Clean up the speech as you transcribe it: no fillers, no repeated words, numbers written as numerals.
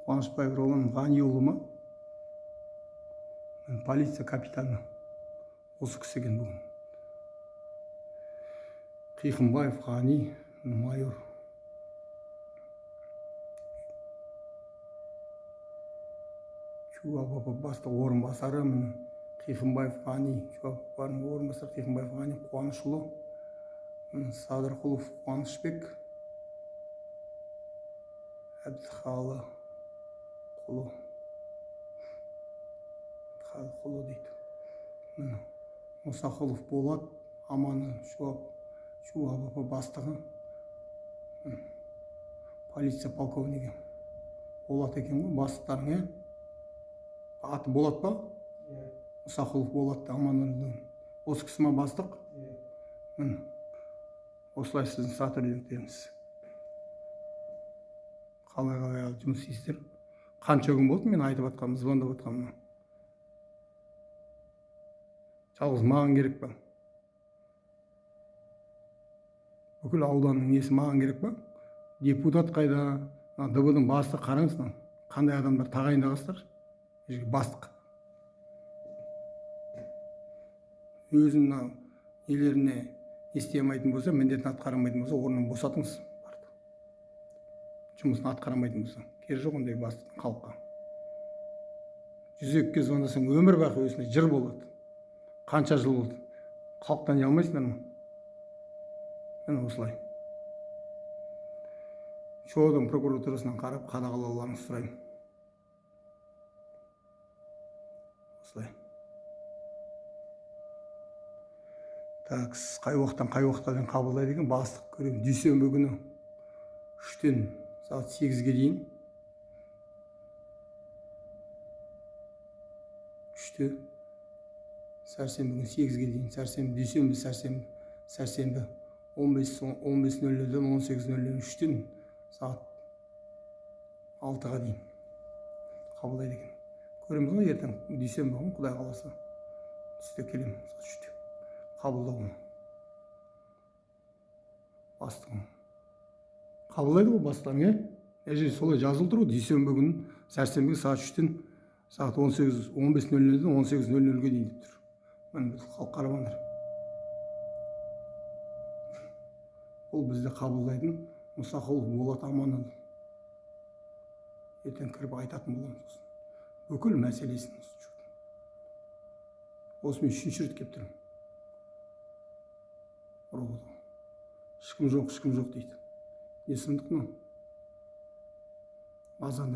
Қуанышбаев Ролан Ғаниұлы ма? Полиция капитаны. Осы кісі екен бүгін. Қиқымбаев Ғани, майор. ЧУАП бастығы орынбасары міне Қиқымбаев Ғани, ЧУАП орынбасары Қиқымбаев Ғани Қуанышұлы, Садырқұлов Қуанышбек, Әбдіхалы құлы дейді. Міне Мұсақұлов Болат Аманы, ЧУАП бастығы, полиция полковнигі Болат екен ғой, бастықтарың, аты Болат па? Мұсақұлов Болат Аманы. Осы кісі ма бастық? Міне осылай сіздің сотрудниктеріңіз. Қалай жұмыс істейсіздер? Қанша күн болды мен айтып жатқаным, звондап жатқаным? Жалғыз маған керек па? Бүкіл ауданның несі маған керек па? Депутат қайда? ДБ-дің бастығы қараңыз, қандай адамдар тағайындағансыздар? Бастық. Өзінің елеріне істей алмайтын болса, міндетін атқарамайтын болса, орнынан босатыңыз. Жұмысын атқарамайтын болса, керегі жоқ ондай бастықтың халыққа. 102-ге звондасаң өмір бақи өзіне жыр болады. Қанша жыл болды? Халықтан ұялмайсыңдар ма? Міне осылай. ЧО-дың прокуратурасынан қарап қадағалауларыңызды сұраймын. Осылай. Так, қай уақыттан қай уақытқа дейін қабылдайды екен? Бастық көремін. Дүйсенбі күні 3-тен сағат 8-ге дейін. 3-те сәрсенбі күні 8-ге дейін. Сәрсенбі, дүйсенбі, сәрсенбі 15:00-ден 18:00, 3-тен сағат 6-ға дейін қабылдайды екен. Көреміз ғой ертең, дүйсенбі күні, Құдай қаласа. Түсте келемін, сағат 3-те. Қабылдауына. Бастығым. Қабылдайды ғой бастығың, солай жазылып тұр ғой, дүйсенбі күні, сәрсенбі сағат 3-тен сағат 15:00-ден 18:00-ге дейін деп тұр. Міне біз халық қарамаңдар. Ол бізді қабылдайтын Мұсақұлов Болат Аманы. Ертең кіріп айтатын боламыз. Бүкіл мәселесін. Осы мен 3-ші рет келіп тұрмын. Ешкім жоқ дейді. Не сұмдық мынау? Базанда